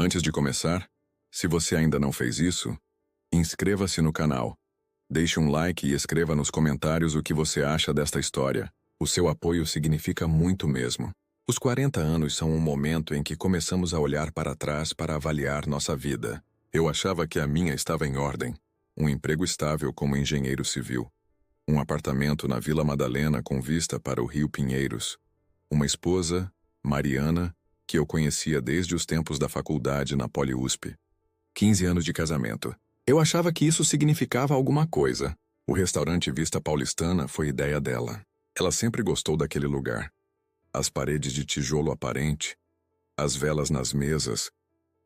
Antes de começar, se você ainda não fez isso, inscreva-se no canal. Deixe um like e escreva nos comentários o que você acha desta história. O seu apoio significa muito mesmo. Os 40 anos são um momento em que começamos a olhar para trás para avaliar nossa vida. Eu achava que a minha estava em ordem. Um emprego estável como engenheiro civil. Um apartamento na Vila Madalena com vista para o Rio Pinheiros. Uma esposa, Mariana, que eu conhecia desde os tempos da faculdade na Poli-USP. 15 anos de casamento. Eu achava que isso significava alguma coisa. O restaurante Vista Paulistana foi ideia dela. Ela sempre gostou daquele lugar. As paredes de tijolo aparente, as velas nas mesas,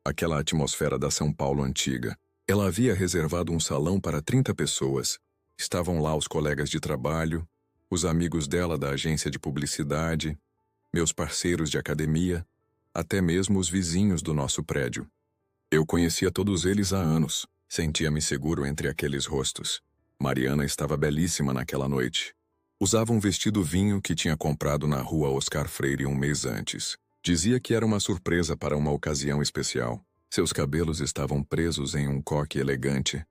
aquela atmosfera da São Paulo antiga. Ela havia reservado um salão para 30 pessoas. Estavam lá os colegas de trabalho, os amigos dela da agência de publicidade, meus parceiros de academia, até mesmo os vizinhos do nosso prédio. Eu conhecia todos eles há anos. Sentia-me seguro entre aqueles rostos. Mariana estava belíssima naquela noite. Usava um vestido vinho que tinha comprado na rua Oscar Freire um mês antes. Dizia que era uma surpresa para uma ocasião especial. Seus cabelos estavam presos em um coque elegante.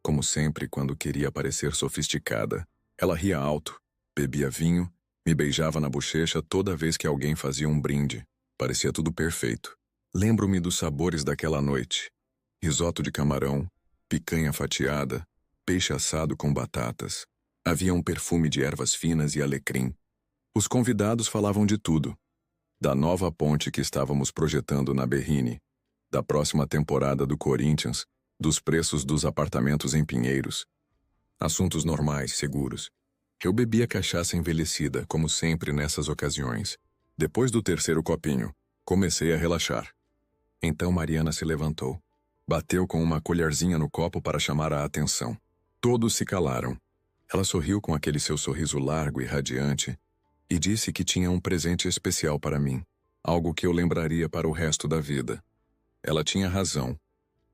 Como sempre, quando queria parecer sofisticada. Ela ria alto, bebia vinho, me beijava na bochecha toda vez que alguém fazia um brinde. Parecia tudo perfeito. Lembro-me dos sabores daquela noite. Risoto de camarão, picanha fatiada, peixe assado com batatas. Havia um perfume de ervas finas e alecrim. Os convidados falavam de tudo. Da nova ponte que estávamos projetando na Berrini, da próxima temporada do Corinthians, dos preços dos apartamentos em Pinheiros. Assuntos normais, seguros. Eu bebia cachaça envelhecida, como sempre nessas ocasiões. Depois do terceiro copinho, comecei a relaxar. Então Mariana se levantou. Bateu com uma colherzinha no copo para chamar a atenção. Todos se calaram. Ela sorriu com aquele seu sorriso largo e radiante e disse que tinha um presente especial para mim, algo que eu lembraria para o resto da vida. Ela tinha razão,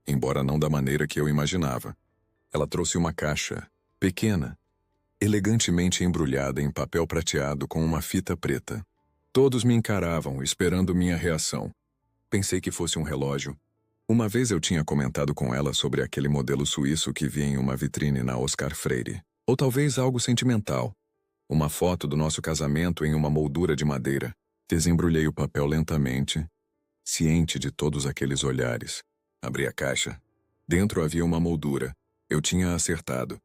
embora não da maneira que eu imaginava. Ela trouxe uma caixa, pequena, elegantemente embrulhada em papel prateado com uma fita preta. Todos me encaravam, esperando minha reação. Pensei que fosse um relógio. Uma vez eu tinha comentado com ela sobre aquele modelo suíço que vi em uma vitrine na Oscar Freire. Ou talvez algo sentimental. Uma foto do nosso casamento em uma moldura de madeira. Desembrulhei o papel lentamente, ciente de todos aqueles olhares. Abri a caixa. Dentro havia uma moldura. Eu tinha acertado.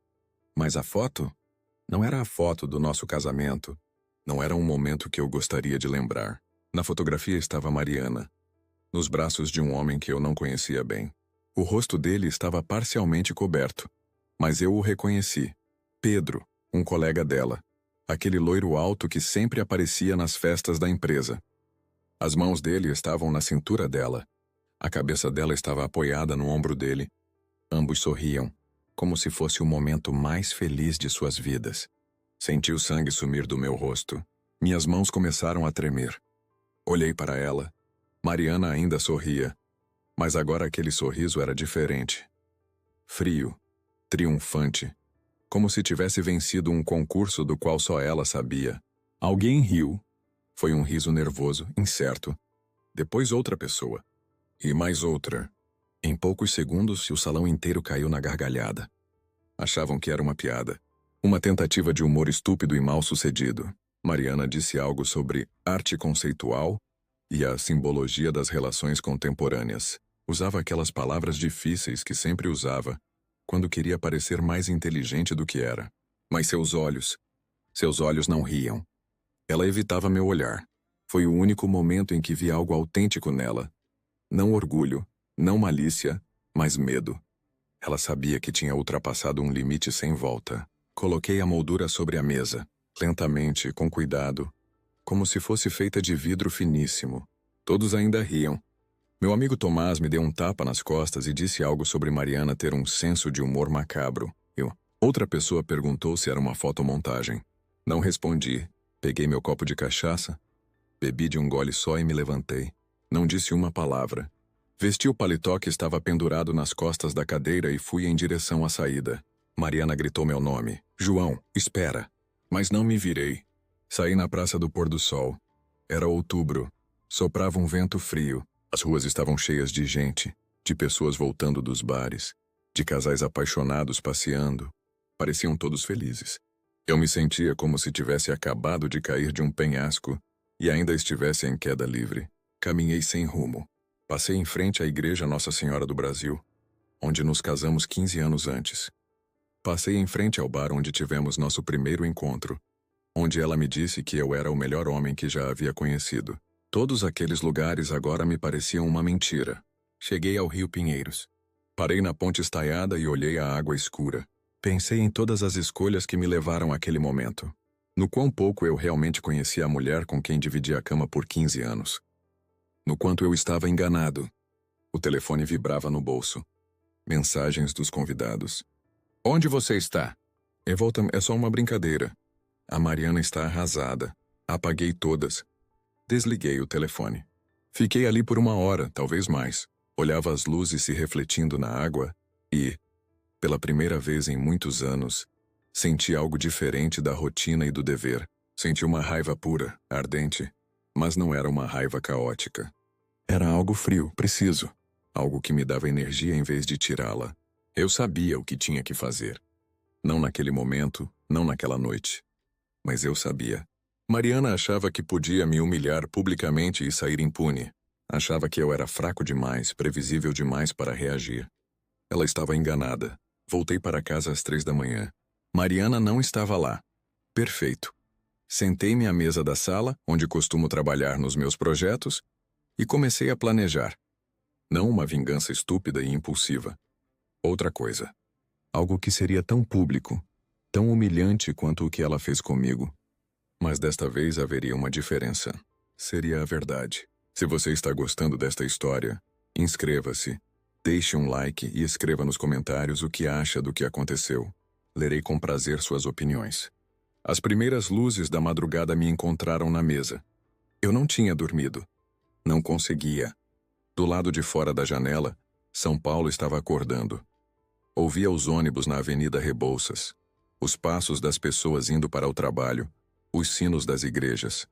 Mas a foto? Não era a foto do nosso casamento. Não era um momento que eu gostaria de lembrar. Na fotografia estava Mariana, nos braços de um homem que eu não conhecia bem. O rosto dele estava parcialmente coberto, mas eu o reconheci. Pedro, um colega dela. Aquele loiro alto que sempre aparecia nas festas da empresa. As mãos dele estavam na cintura dela. A cabeça dela estava apoiada no ombro dele. Ambos sorriam, como se fosse o momento mais feliz de suas vidas. Senti o sangue sumir do meu rosto. Minhas mãos começaram a tremer. Olhei para ela. Mariana ainda sorria, mas agora aquele sorriso era diferente. Frio, triunfante, como se tivesse vencido um concurso do qual só ela sabia. Alguém riu. Foi um riso nervoso, incerto. Depois outra pessoa. E mais outra. Em poucos segundos, o salão inteiro caiu na gargalhada. Achavam que era uma piada. Uma tentativa de humor estúpido e mal-sucedido. Mariana disse algo sobre arte conceitual e a simbologia das relações contemporâneas. Usava aquelas palavras difíceis que sempre usava, quando queria parecer mais inteligente do que era. Mas seus olhos não riam. Ela evitava meu olhar. Foi o único momento em que vi algo autêntico nela. Não orgulho, não malícia, mas medo. Ela sabia que tinha ultrapassado um limite sem volta. Coloquei a moldura sobre a mesa, lentamente, com cuidado, como se fosse feita de vidro finíssimo. Todos ainda riam. Meu amigo Tomás me deu um tapa nas costas e disse algo sobre Mariana ter um senso de humor macabro. Outra pessoa perguntou se era uma fotomontagem. Não respondi. Peguei meu copo de cachaça, bebi de um gole só e me levantei. Não disse uma palavra. Vesti o paletó que estava pendurado nas costas da cadeira e fui em direção à saída. Mariana gritou meu nome. João, espera. Mas não me virei. Saí na Praça do Pôr do Sol. Era outubro. Soprava um vento frio. As ruas estavam cheias de gente, de pessoas voltando dos bares, de casais apaixonados passeando. Pareciam todos felizes. Eu me sentia como se tivesse acabado de cair de um penhasco e ainda estivesse em queda livre. Caminhei sem rumo. Passei em frente à igreja Nossa Senhora do Brasil, onde nos casamos 15 anos antes. Passei em frente ao bar onde tivemos nosso primeiro encontro, onde ela me disse que eu era o melhor homem que já havia conhecido. Todos aqueles lugares agora me pareciam uma mentira. Cheguei ao Rio Pinheiros. Parei na ponte estaiada e olhei a água escura. Pensei em todas as escolhas que me levaram àquele momento. No quão pouco eu realmente conhecia a mulher com quem dividi a cama por 15 anos. No quanto eu estava enganado. O telefone vibrava no bolso. Mensagens dos convidados. Onde você está? É só uma brincadeira. A Mariana está arrasada. Apaguei todas. Desliguei o telefone. Fiquei ali por 1 hora, talvez mais. Olhava as luzes se refletindo na água e, pela primeira vez em muitos anos, senti algo diferente da rotina e do dever. Senti uma raiva pura, ardente, mas não era uma raiva caótica. Era algo frio, preciso. Algo que me dava energia em vez de tirá-la. Eu sabia o que tinha que fazer. Não naquele momento, não naquela noite. Mas eu sabia. Mariana achava que podia me humilhar publicamente e sair impune. Achava que eu era fraco demais, previsível demais para reagir. Ela estava enganada. Voltei para casa às 3 da manhã. Mariana não estava lá. Perfeito. Sentei-me à mesa da sala, onde costumo trabalhar nos meus projetos, e comecei a planejar. Não uma vingança estúpida e impulsiva. Outra coisa. Algo que seria tão público, tão humilhante quanto o que ela fez comigo. Mas desta vez haveria uma diferença. Seria a verdade. Se você está gostando desta história, inscreva-se, deixe um like e escreva nos comentários o que acha do que aconteceu. Lerei com prazer suas opiniões. As primeiras luzes da madrugada me encontraram na mesa. Eu não tinha dormido. Não conseguia. Do lado de fora da janela, São Paulo estava acordando. Ouvia os ônibus na Avenida Rebouças, os passos das pessoas indo para o trabalho, os sinos das igrejas.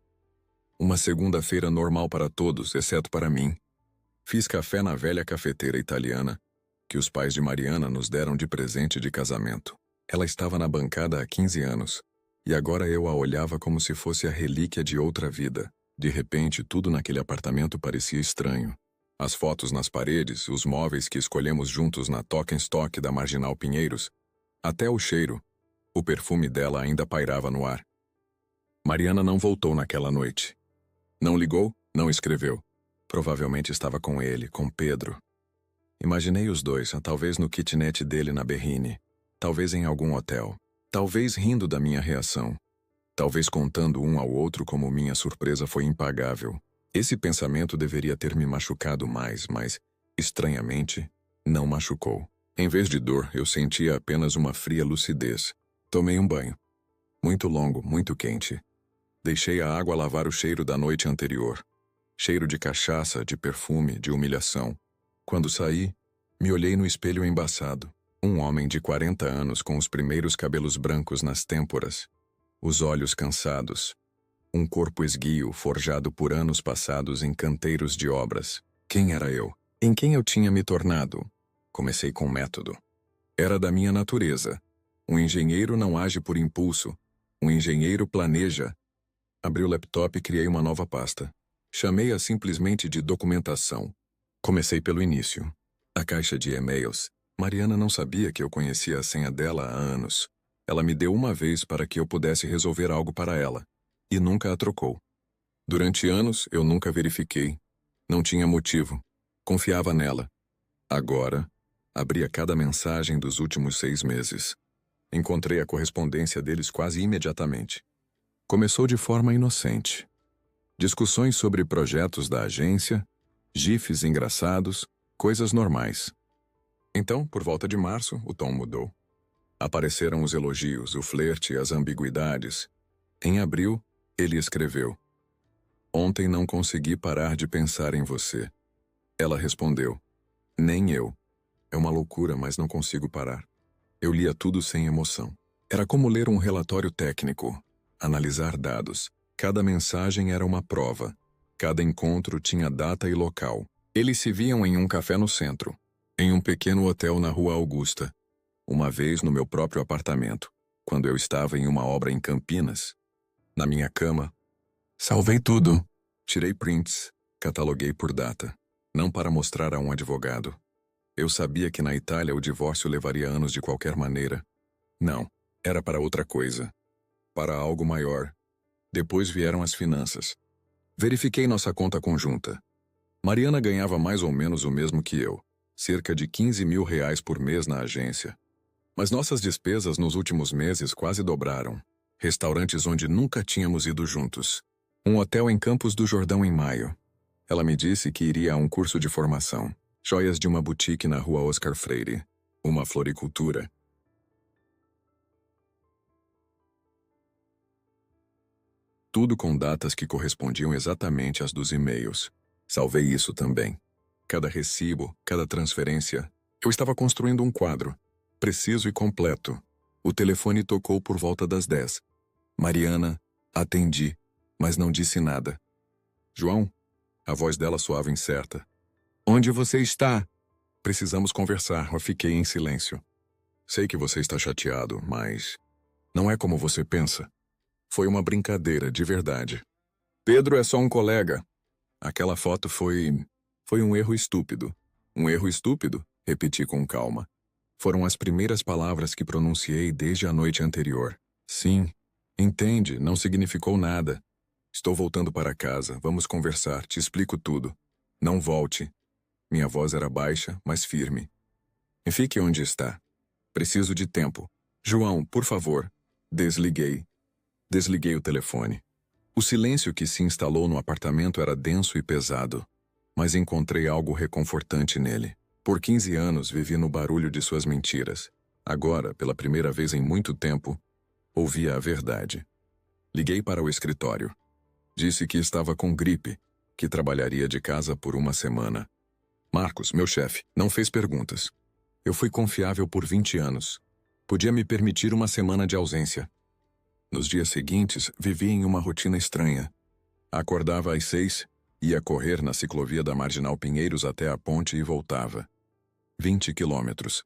Uma segunda-feira normal para todos, exceto para mim. Fiz café na velha cafeteira italiana, que os pais de Mariana nos deram de presente de casamento. Ela estava na bancada há 15 anos, e agora eu a olhava como se fosse a relíquia de outra vida. De repente, tudo naquele apartamento parecia estranho. As fotos nas paredes, os móveis que escolhemos juntos na Tokenstock da Marginal Pinheiros, até o cheiro, o perfume dela ainda pairava no ar. Mariana não voltou naquela noite. Não ligou, não escreveu. Provavelmente estava com ele, com Pedro. Imaginei os dois, talvez no kitnet dele na Berrine, talvez em algum hotel, talvez rindo da minha reação, talvez contando um ao outro como minha surpresa foi impagável. Esse pensamento deveria ter me machucado mais, mas, estranhamente, não machucou. Em vez de dor, eu sentia apenas uma fria lucidez. Tomei um banho. Muito longo, muito quente. Deixei a água lavar o cheiro da noite anterior. Cheiro de cachaça, de perfume, de humilhação. Quando saí, me olhei no espelho embaçado. Um homem de 40 anos com os primeiros cabelos brancos nas têmporas. Os olhos cansados. Um corpo esguio, forjado por anos passados em canteiros de obras. Quem era eu? Em quem eu tinha me tornado? Comecei com método. Era da minha natureza. Um engenheiro não age por impulso. Um engenheiro planeja. Abri o laptop e criei uma nova pasta. Chamei-a simplesmente de documentação. Comecei pelo início. A caixa de e-mails. Mariana não sabia que eu conhecia a senha dela há anos. Ela me deu uma vez para que eu pudesse resolver algo para ela. E nunca a trocou. Durante anos, eu nunca verifiquei. Não tinha motivo. Confiava nela. Agora, abria cada mensagem dos últimos 6 meses. Encontrei a correspondência deles quase imediatamente. Começou de forma inocente. Discussões sobre projetos da agência, gifs engraçados, coisas normais. Então, por volta de março, o tom mudou. Apareceram os elogios, o flerte, as ambiguidades. Em abril, ele escreveu: "Ontem não consegui parar de pensar em você." Ela respondeu: "Nem eu. É uma loucura, mas não consigo parar." Eu lia tudo sem emoção. Era como ler um relatório técnico, analisar dados. Cada mensagem era uma prova. Cada encontro tinha data e local. Eles se viam em um café no centro, em um pequeno hotel na Rua Augusta, uma vez no meu próprio apartamento, quando eu estava em uma obra em Campinas. Na minha cama, salvei tudo. Tirei prints, cataloguei por data, não para mostrar a um advogado. Eu sabia que na Itália o divórcio levaria anos de qualquer maneira. Não, era para outra coisa. Para algo maior. Depois vieram as finanças. Verifiquei nossa conta conjunta. Mariana ganhava mais ou menos o mesmo que eu, cerca de 15 mil reais por mês na agência. Mas nossas despesas nos últimos meses quase dobraram. Restaurantes onde nunca tínhamos ido juntos. Um hotel em Campos do Jordão em maio. Ela me disse que iria a um curso de formação. Joias de uma boutique na Rua Oscar Freire. Uma floricultura. Tudo com datas que correspondiam exatamente às dos e-mails. Salvei isso também. Cada recibo, cada transferência. Eu estava construindo um quadro. Preciso e completo. O telefone tocou por volta das 10. Mariana, atendi, mas não disse nada. João? A voz dela soava incerta. Onde você está? Precisamos conversar, eu fiquei em silêncio. Sei que você está chateado, mas não é como você pensa. Foi uma brincadeira, de verdade. Pedro é só um colega. Aquela foto foi um erro estúpido. Um erro estúpido? Repeti com calma. Foram as primeiras palavras que pronunciei desde a noite anterior. Sim, entende, não significou nada. Estou voltando para casa, vamos conversar, te explico tudo. Não volte. Minha voz era baixa, mas firme. E fique onde está. Preciso de tempo. João, por favor. Desliguei. Desliguei o telefone. O silêncio que se instalou no apartamento era denso e pesado, mas encontrei algo reconfortante nele. Por 15 anos vivi no barulho de suas mentiras. Agora, pela primeira vez em muito tempo, ouvia a verdade. Liguei para o escritório. Disse que estava com gripe, que trabalharia de casa por uma semana. Marcos, meu chefe, não fez perguntas. Eu fui confiável por 20 anos. Podia me permitir uma semana de ausência. Nos dias seguintes, vivia em uma rotina estranha. Acordava às 6, ia correr na ciclovia da Marginal Pinheiros até a ponte e voltava. 20 quilômetros.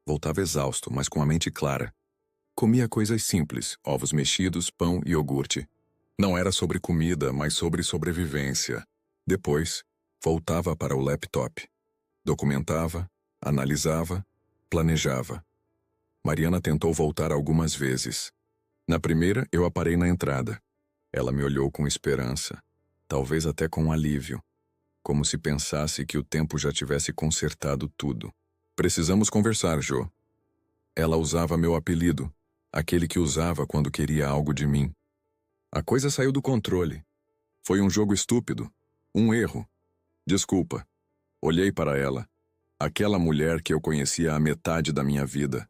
Voltava exausto, mas com a mente clara. Comia coisas simples, ovos mexidos, pão e iogurte. Não era sobre comida, mas sobre sobrevivência. Depois, voltava para o laptop. Documentava, analisava, planejava. Mariana tentou voltar algumas vezes. Na primeira, eu a parei na entrada. Ela me olhou com esperança, talvez até com alívio, como se pensasse que o tempo já tivesse consertado tudo. Precisamos conversar, Jo. Ela usava meu apelido, aquele que usava quando queria algo de mim. A coisa saiu do controle. Foi um jogo estúpido, um erro. Desculpa. Olhei para ela, aquela mulher que eu conhecia a metade da minha vida.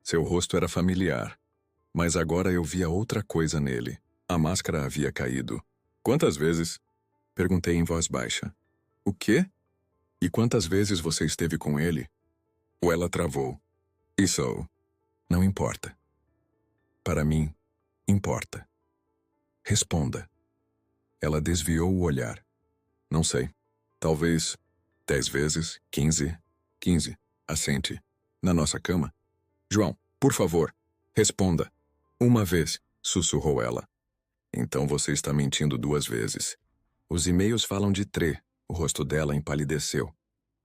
Seu rosto era familiar. Mas agora eu via outra coisa nele. A máscara havia caído. Quantas vezes? Perguntei em voz baixa. O quê? E quantas vezes você esteve com ele? Ou ela travou. Isso não importa. Para mim, importa. Responda. Ela desviou o olhar. Não sei. Talvez 10 vezes, 15. 15. Assente. Na nossa cama. João, por favor, responda. Uma vez, sussurrou ela. Então você está mentindo 2 vezes. Os e-mails falam de Trê. O rosto dela empalideceu.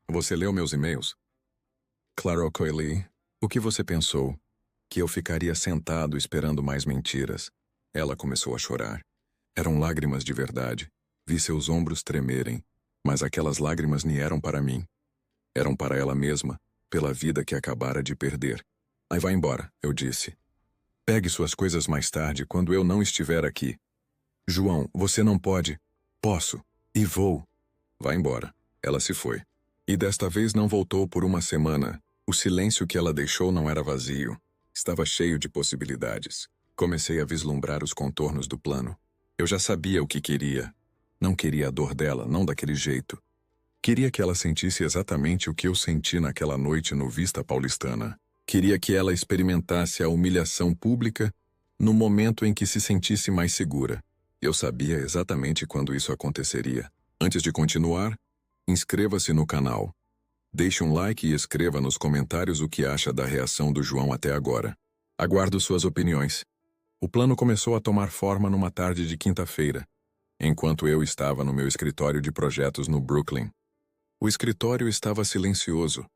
Você leu meus e-mails? Claro que eu li. O que você pensou? Que eu ficaria sentado esperando mais mentiras? Ela começou a chorar. Eram lágrimas de verdade. Vi seus ombros tremerem, mas aquelas lágrimas nem eram para mim. Eram para ela mesma, pela vida que acabara de perder. Aí vai embora, eu disse. Pegue suas coisas mais tarde, quando eu não estiver aqui. João, você não pode. Posso. E vou. Vá embora. Ela se foi. E desta vez não voltou por uma semana. O silêncio que ela deixou não era vazio. Estava cheio de possibilidades. Comecei a vislumbrar os contornos do plano. Eu já sabia o que queria. Não queria a dor dela, não daquele jeito. Queria que ela sentisse exatamente o que eu senti naquela noite no Vista Paulistana. Queria que ela experimentasse a humilhação pública no momento em que se sentisse mais segura. Eu sabia exatamente quando isso aconteceria. Antes de continuar, Inscreva-se no canal. Deixe um like e escreva nos comentários o que acha da reação do João até agora. Aguardo suas opiniões. O plano começou a tomar forma numa tarde de quinta-feira, enquanto eu estava no meu escritório de projetos no Brooklyn. O escritório estava silencioso.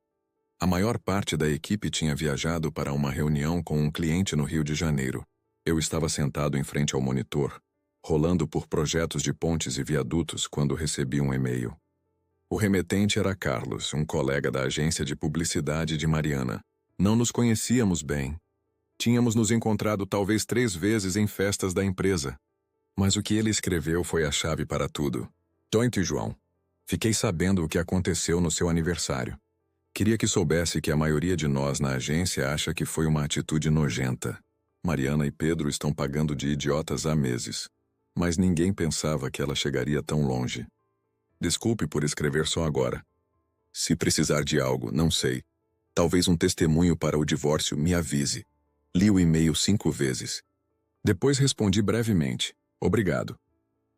A maior parte da equipe tinha viajado para uma reunião com um cliente no Rio de Janeiro. Eu estava sentado em frente ao monitor, rolando por projetos de pontes e viadutos quando recebi um e-mail. O remetente era Carlos, um colega da agência de publicidade de Mariana. Não nos conhecíamos bem. Tínhamos nos encontrado talvez 3 vezes em festas da empresa. Mas o que ele escreveu foi a chave para tudo. Doente João. Fiquei sabendo o que aconteceu no seu aniversário. Queria que soubesse que a maioria de nós na agência acha que foi uma atitude nojenta. Mariana e Pedro estão pagando de idiotas há meses. Mas ninguém pensava que ela chegaria tão longe. Desculpe por escrever só agora. Se precisar de algo, não sei. Talvez um testemunho para o divórcio, me avise. Li o e-mail 5 vezes. Depois respondi brevemente. Obrigado.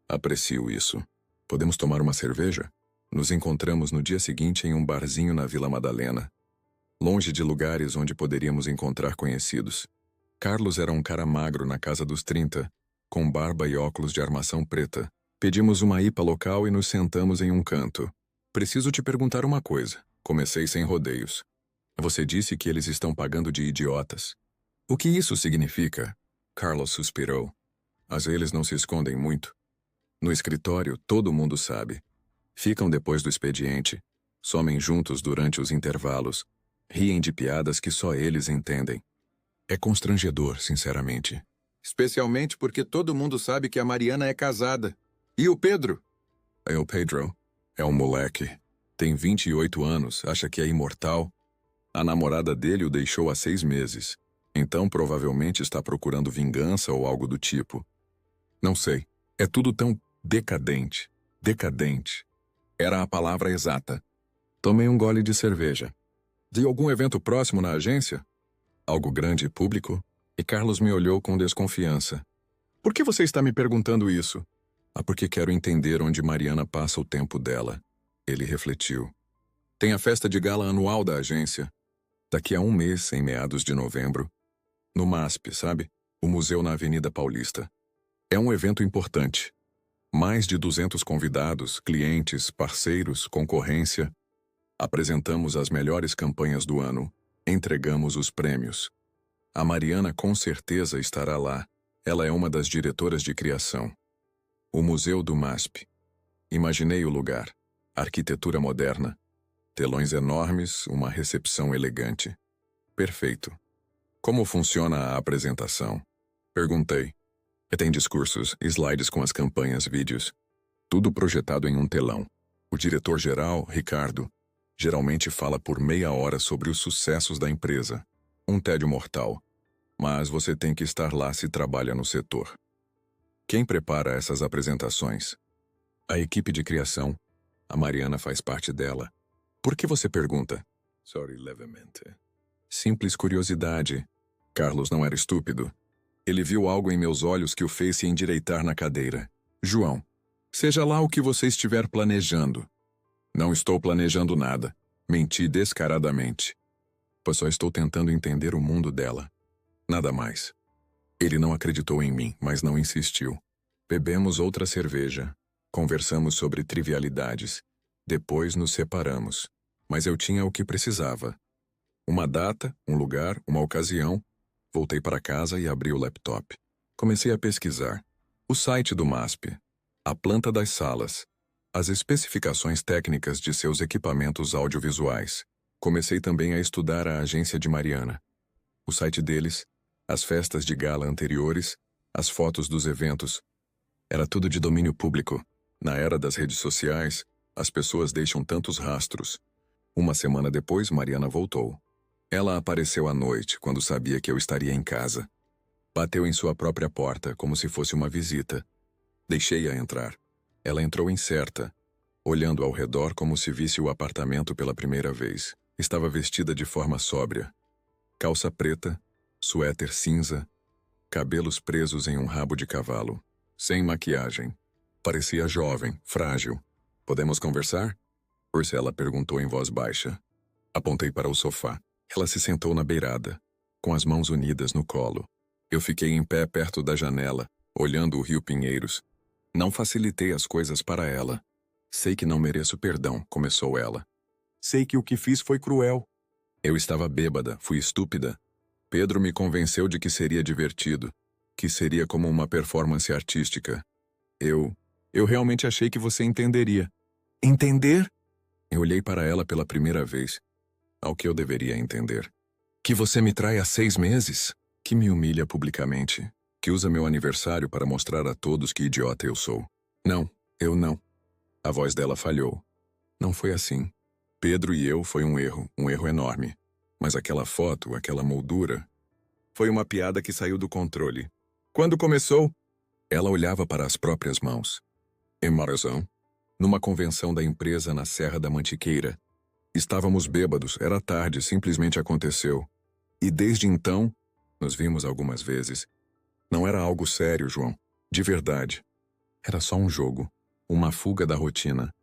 Aprecio isso. Podemos tomar uma cerveja? Nos encontramos no dia seguinte em um barzinho na Vila Madalena, longe de lugares onde poderíamos encontrar conhecidos. Carlos era um cara magro na casa dos 30, com barba e óculos de armação preta. Pedimos uma IPA local e nos sentamos em um canto. Preciso te perguntar uma coisa. Comecei sem rodeios. Você disse que eles estão pagando de idiotas. O que isso significa? Carlos suspirou. Mas eles não se escondem muito. No escritório, todo mundo sabe. Ficam depois do expediente, somem juntos durante os intervalos, riem de piadas que só eles entendem. É constrangedor, sinceramente. Especialmente porque todo mundo sabe que a Mariana é casada. E o Pedro? É o Pedro. É um moleque. Tem 28 anos, acha que é imortal. A namorada dele o deixou há 6 meses. Então provavelmente está procurando vingança ou algo do tipo. Não sei. É tudo tão decadente. Decadente. Era a palavra exata. Tomei um gole de cerveja. De algum evento próximo na agência? Algo grande e público? E Carlos me olhou com desconfiança. Por que você está me perguntando isso? Porque quero entender onde Mariana passa o tempo dela. Ele refletiu. Tem a festa de gala anual da agência. Daqui a 1 mês, em meados de novembro. No MASP, sabe? O museu na Avenida Paulista. É um evento importante. Mais de 200 convidados, clientes, parceiros, concorrência. Apresentamos as melhores campanhas do ano. Entregamos os prêmios. A Mariana com certeza estará lá. Ela é uma das diretoras de criação. O Museu do MASP. Imaginei o lugar. Arquitetura moderna. Telões enormes, uma recepção elegante. Perfeito. Como funciona a apresentação? Perguntei. Tem discursos, slides com as campanhas, vídeos. Tudo projetado em um telão. O diretor-geral, Ricardo, geralmente fala por meia hora sobre os sucessos da empresa. Um tédio mortal. Mas você tem que estar lá se trabalha no setor. Quem prepara essas apresentações? A equipe de criação. A Mariana faz parte dela. Por que você pergunta? Sorry, levemente. Simples curiosidade. Carlos não era estúpido. Ele viu algo em meus olhos que o fez se endireitar na cadeira. João, seja lá o que você estiver planejando. Não estou planejando nada. Menti descaradamente. Pois só estou tentando entender o mundo dela. Nada mais. Ele não acreditou em mim, mas não insistiu. Bebemos outra cerveja. Conversamos sobre trivialidades. Depois nos separamos. Mas eu tinha o que precisava. Uma data, um lugar, uma ocasião. Voltei para casa e abri o laptop. Comecei a pesquisar. O site do MASP. A planta das salas. As especificações técnicas de seus equipamentos audiovisuais. Comecei também a estudar a agência de Mariana. O site deles, as festas de gala anteriores, as fotos dos eventos. Era tudo de domínio público. Na era das redes sociais, as pessoas deixam tantos rastros. 1 semana depois, Mariana voltou. Ela apareceu à noite, quando sabia que eu estaria em casa. Bateu em sua própria porta, como se fosse uma visita. Deixei-a entrar. Ela entrou incerta, olhando ao redor como se visse o apartamento pela primeira vez. Estava vestida de forma sóbria. Calça preta, suéter cinza, cabelos presos em um rabo de cavalo. Sem maquiagem. Parecia jovem, frágil. Podemos conversar? Ela perguntou em voz baixa. Apontei para o sofá. Ela se sentou na beirada, com as mãos unidas no colo. Eu fiquei em pé perto da janela, olhando o rio Pinheiros. Não facilitei as coisas para ela. Sei que não mereço perdão, começou ela. Sei que o que fiz foi cruel. Eu estava bêbada, fui estúpida. Pedro me convenceu de que seria divertido, que seria como uma performance artística. Eu realmente achei que você entenderia. Entender? Eu olhei para ela pela primeira vez. Ao que eu deveria entender. Que você me trai há 6 meses? Que me humilha publicamente? Que usa meu aniversário para mostrar a todos que idiota eu sou? Não, eu não. A voz dela falhou. Não foi assim. Pedro e eu foi um erro enorme. Mas aquela foto, aquela moldura... Foi uma piada que saiu do controle. Quando começou? Ela olhava para as próprias mãos. Em Marazão, numa convenção da empresa na Serra da Mantiqueira. Estávamos bêbados, era tarde, simplesmente aconteceu. E desde então, nos vimos algumas vezes. Não era algo sério, João. De verdade. Era só um jogo. Uma fuga da rotina.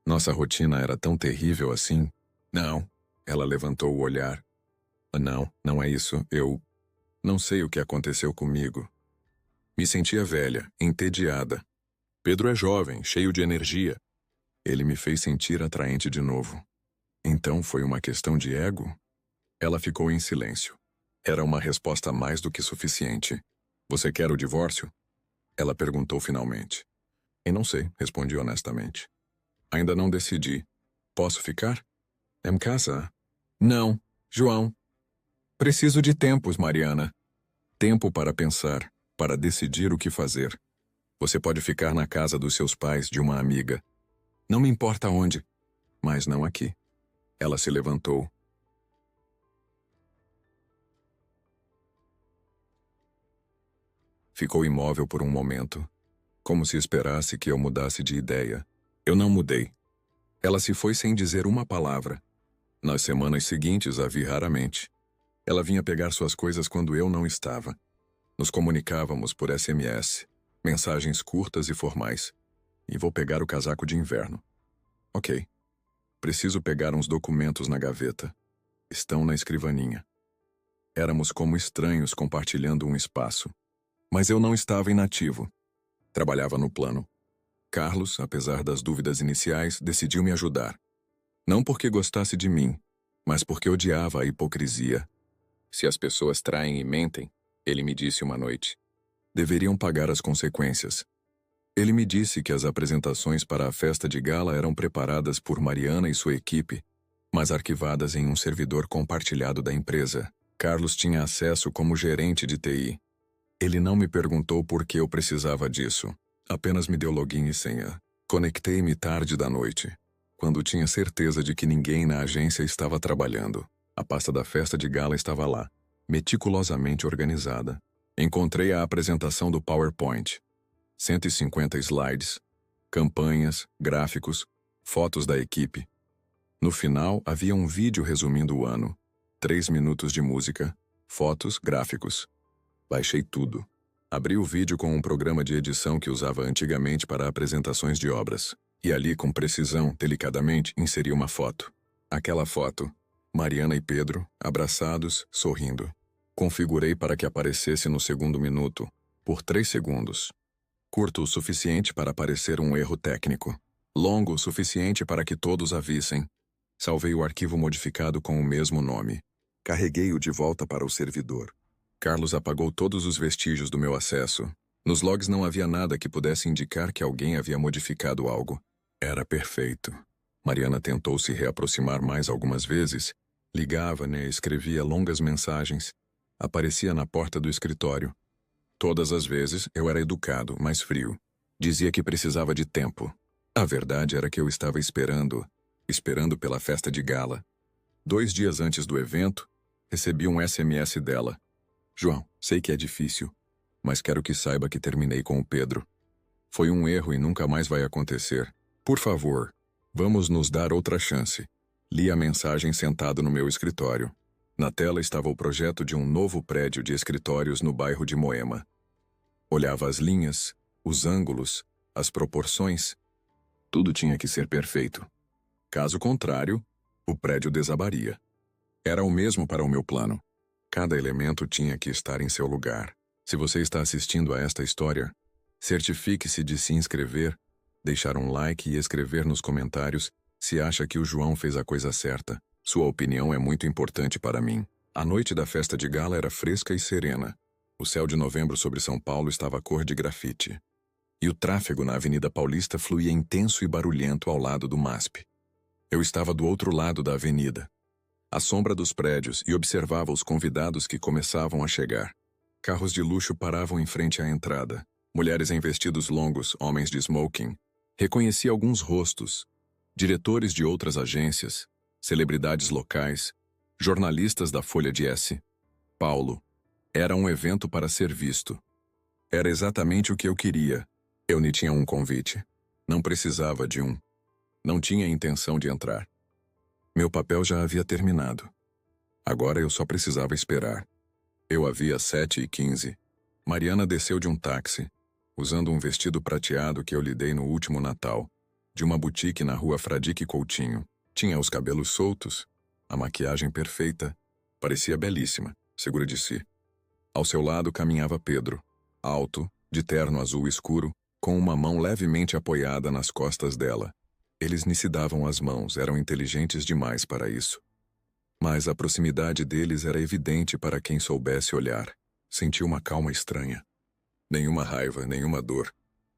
Nossa rotina era tão terrível assim. Não. Ela levantou o olhar. Não, não é isso. Eu não sei o que aconteceu comigo. Me sentia velha, entediada. Pedro é jovem, cheio de energia. Ele me fez sentir atraente de novo. Então foi uma questão de ego? Ela ficou em silêncio. Era uma resposta mais do que suficiente. Você quer o divórcio? Ela perguntou finalmente. E não sei, respondi honestamente. Ainda não decidi. Posso ficar? Em casa? Não, João. Preciso de tempos, Mariana. Tempo para pensar, para decidir o que fazer. Você pode ficar na casa dos seus pais, de uma amiga. Não me importa onde, mas não aqui. Ela se levantou. Ficou imóvel por um momento, como se esperasse que eu mudasse de ideia. Eu não mudei. Ela se foi sem dizer uma palavra. Nas semanas seguintes a vi raramente. Ela vinha pegar suas coisas quando eu não estava. Nos comunicávamos por SMS, mensagens curtas e formais. E vou pegar o casaco de inverno. Ok. Preciso pegar uns documentos na gaveta. Estão na escrivaninha. Éramos como estranhos compartilhando um espaço. Mas eu não estava inativo. Trabalhava no plano. Carlos, apesar das dúvidas iniciais, decidiu me ajudar. Não porque gostasse de mim, mas porque odiava a hipocrisia. Se as pessoas traem e mentem, ele me disse uma noite, deveriam pagar as consequências. Ele me disse que as apresentações para a festa de gala eram preparadas por Mariana e sua equipe, mas arquivadas em um servidor compartilhado da empresa. Carlos tinha acesso como gerente de TI. Ele não me perguntou por que eu precisava disso. Apenas me deu login e senha. Conectei-me tarde da noite, quando tinha certeza de que ninguém na agência estava trabalhando. A pasta da festa de gala estava lá, meticulosamente organizada. Encontrei a apresentação do PowerPoint. 150 slides, campanhas, gráficos, fotos da equipe. No final, havia um vídeo resumindo o ano. 3 minutos de música, fotos, gráficos. Baixei tudo. Abri o vídeo com um programa de edição que usava antigamente para apresentações de obras. E ali, com precisão, delicadamente, inseri uma foto. Aquela foto, Mariana e Pedro, abraçados, sorrindo. Configurei para que aparecesse no segundo minuto, por 3 segundos. Curto o suficiente para parecer um erro técnico. Longo o suficiente para que todos a vissem. Salvei o arquivo modificado com o mesmo nome. Carreguei-o de volta para o servidor. Carlos apagou todos os vestígios do meu acesso. Nos logs não havia nada que pudesse indicar que alguém havia modificado algo. Era perfeito. Mariana tentou se reaproximar mais algumas vezes. Ligava-me, escrevia longas mensagens. Aparecia na porta do escritório. Todas as vezes eu era educado, mas frio. Dizia que precisava de tempo. A verdade era que eu estava esperando pela festa de gala. 2 dias antes do evento, recebi um SMS dela. João, sei que é difícil, mas quero que saiba que terminei com o Pedro. Foi um erro e nunca mais vai acontecer. Por favor, vamos nos dar outra chance. Li a mensagem sentado no meu escritório. Na tela estava o projeto de um novo prédio de escritórios no bairro de Moema. Olhava as linhas, os ângulos, as proporções. Tudo tinha que ser perfeito. Caso contrário, o prédio desabaria. Era o mesmo para o meu plano. Cada elemento tinha que estar em seu lugar. Se você está assistindo a esta história, certifique-se de se inscrever, deixar um like e escrever nos comentários se acha que o João fez a coisa certa. Sua opinião é muito importante para mim. A noite da festa de gala era fresca e serena. O céu de novembro sobre São Paulo estava cor de grafite. E o tráfego na Avenida Paulista fluía intenso e barulhento ao lado do MASP. Eu estava do outro lado da avenida, à sombra dos prédios, e observava os convidados que começavam a chegar. Carros de luxo paravam em frente à entrada. Mulheres em vestidos longos, homens de smoking. Reconheci alguns rostos. Diretores de outras agências, celebridades locais, jornalistas da Folha de S. Paulo. Era um evento para ser visto. Era exatamente o que eu queria. Eu nem tinha um convite. Não precisava de um. Não tinha intenção de entrar. Meu papel já havia terminado. Agora eu só precisava esperar. Eu havia 7h15. Mariana desceu de um táxi, usando um vestido prateado que eu lhe dei no último Natal, de uma boutique na rua Fradique Coutinho. Tinha os cabelos soltos, a maquiagem perfeita. Parecia belíssima, segura de si. Ao seu lado caminhava Pedro, alto, de terno azul escuro, com uma mão levemente apoiada nas costas dela. Eles nem se davam as mãos, eram inteligentes demais para isso. Mas a proximidade deles era evidente para quem soubesse olhar. Senti uma calma estranha. Nenhuma raiva, nenhuma dor.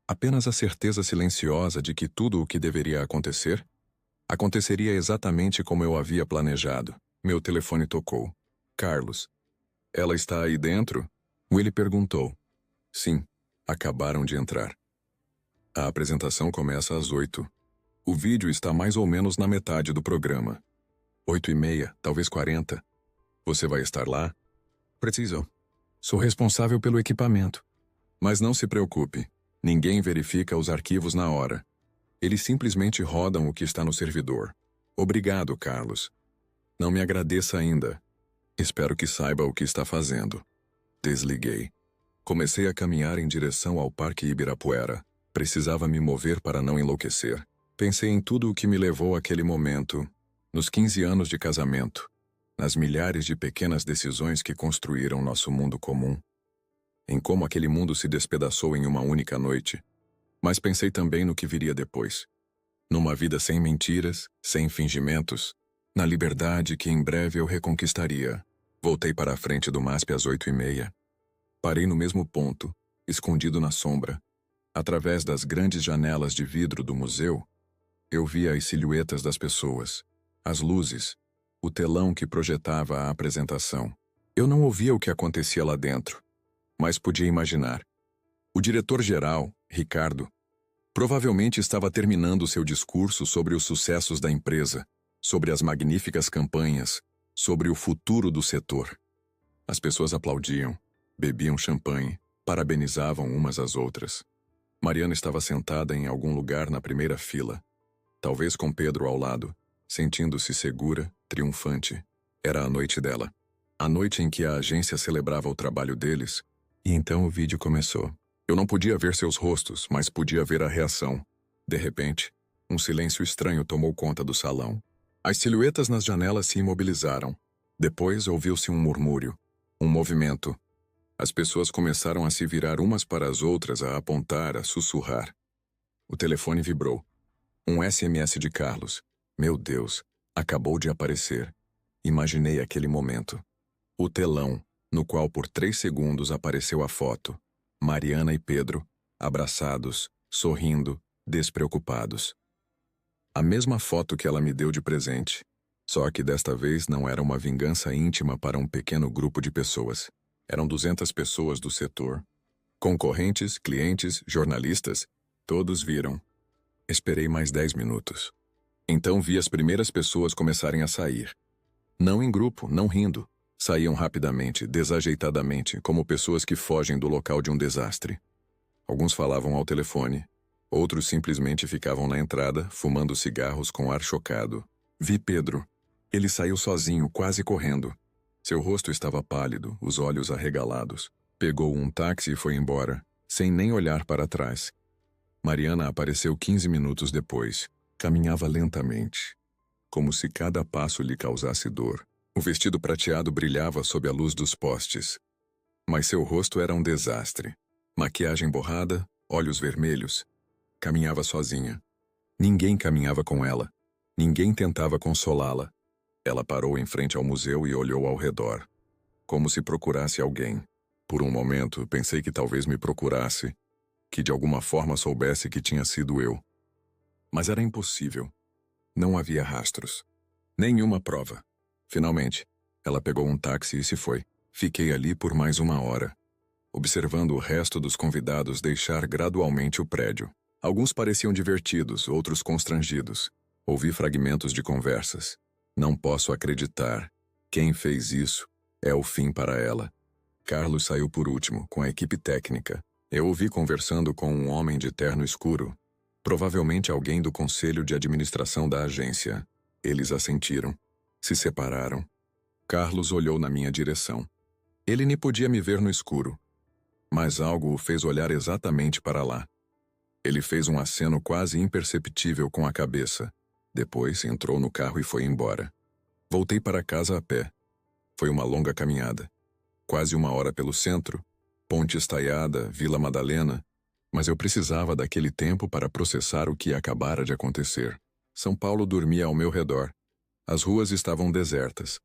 Apenas a certeza silenciosa de que tudo o que deveria acontecer aconteceria exatamente como eu havia planejado. Meu telefone tocou. Carlos. Ela está aí dentro? Willy perguntou. Sim, acabaram de entrar. A apresentação começa às 8. O vídeo está mais ou menos na metade do programa. 8h30, talvez 40. Você vai estar lá? Preciso. Sou responsável pelo equipamento. Mas não se preocupe. Ninguém verifica os arquivos na hora. Eles simplesmente rodam o que está no servidor. Obrigado, Carlos. Não me agradeça ainda. Espero que saiba o que está fazendo. Desliguei. Comecei a caminhar em direção ao Parque Ibirapuera. Precisava me mover para não enlouquecer. Pensei em tudo o que me levou àquele momento, nos 15 anos de casamento, nas milhares de pequenas decisões que construíram nosso mundo comum, em como aquele mundo se despedaçou em uma única noite. Mas pensei também no que viria depois, numa vida sem mentiras, sem fingimentos, na liberdade que em breve eu reconquistaria. Voltei para a frente do MASP às 8h30. Parei no mesmo ponto, escondido na sombra. Através das grandes janelas de vidro do museu, eu via as silhuetas das pessoas, as luzes, o telão que projetava a apresentação. Eu não ouvia o que acontecia lá dentro, mas podia imaginar. O diretor-geral, Ricardo, provavelmente estava terminando seu discurso sobre os sucessos da empresa, sobre as magníficas campanhas, sobre o futuro do setor. As pessoas aplaudiam, bebiam champanhe, parabenizavam umas às outras. Mariana estava sentada em algum lugar na primeira fila, talvez com Pedro ao lado, sentindo-se segura, triunfante. Era a noite dela. A noite em que a agência celebrava o trabalho deles. E então o vídeo começou. Eu não podia ver seus rostos, mas podia ver a reação. De repente, um silêncio estranho tomou conta do salão. As silhuetas nas janelas se imobilizaram. Depois ouviu-se um murmúrio, um movimento. As pessoas começaram a se virar umas para as outras, a apontar, a sussurrar. O telefone vibrou. Um SMS de Carlos. Meu Deus, acabou de aparecer. Imaginei aquele momento. O telão, no qual por 3 segundos apareceu a foto. Mariana e Pedro, abraçados, sorrindo, despreocupados. A mesma foto que ela me deu de presente. Só que desta vez não era uma vingança íntima para um pequeno grupo de pessoas. Eram 200 pessoas do setor. Concorrentes, clientes, jornalistas, todos viram. Esperei mais 10 minutos. Então vi as primeiras pessoas começarem a sair. Não em grupo, não rindo. Saíam rapidamente, desajeitadamente, como pessoas que fogem do local de um desastre. Alguns falavam ao telefone. Outros simplesmente ficavam na entrada, fumando cigarros com ar chocado. Vi Pedro. Ele saiu sozinho, quase correndo. Seu rosto estava pálido, os olhos arregalados. Pegou um táxi e foi embora, sem nem olhar para trás. Mariana apareceu 15 minutos depois. Caminhava lentamente. como se cada passo lhe causasse dor. O vestido prateado brilhava sob a luz dos postes, mas seu rosto era um desastre. Maquiagem borrada, olhos vermelhos. Caminhava sozinha. Ninguém caminhava com ela. Ninguém tentava consolá-la. Ela parou em frente ao museu e olhou ao redor, como se procurasse alguém. Por um momento, pensei que talvez me procurasse, que de alguma forma soubesse que tinha sido eu. Mas era impossível. Não havia rastros. Nenhuma prova. Finalmente, ela pegou um táxi e se foi. Fiquei ali por mais 1 hora, observando o resto dos convidados deixar gradualmente o prédio. Alguns pareciam divertidos, outros constrangidos. Ouvi fragmentos de conversas. Não posso acreditar. Quem fez isso? É o fim para ela. Carlos saiu por último, com a equipe técnica. Eu o vi conversando com um homem de terno escuro. Provavelmente alguém do conselho de administração da agência. Eles assentiram. Se separaram. Carlos olhou na minha direção. Ele nem podia me ver no escuro. Mas algo o fez olhar exatamente para lá. Ele fez um aceno quase imperceptível com a cabeça. Depois entrou no carro e foi embora. Voltei para casa a pé. Foi uma longa caminhada. Quase 1 hora pelo centro, Ponte Estaiada, Vila Madalena, mas eu precisava daquele tempo para processar o que acabara de acontecer. São Paulo dormia ao meu redor. As ruas estavam desertas.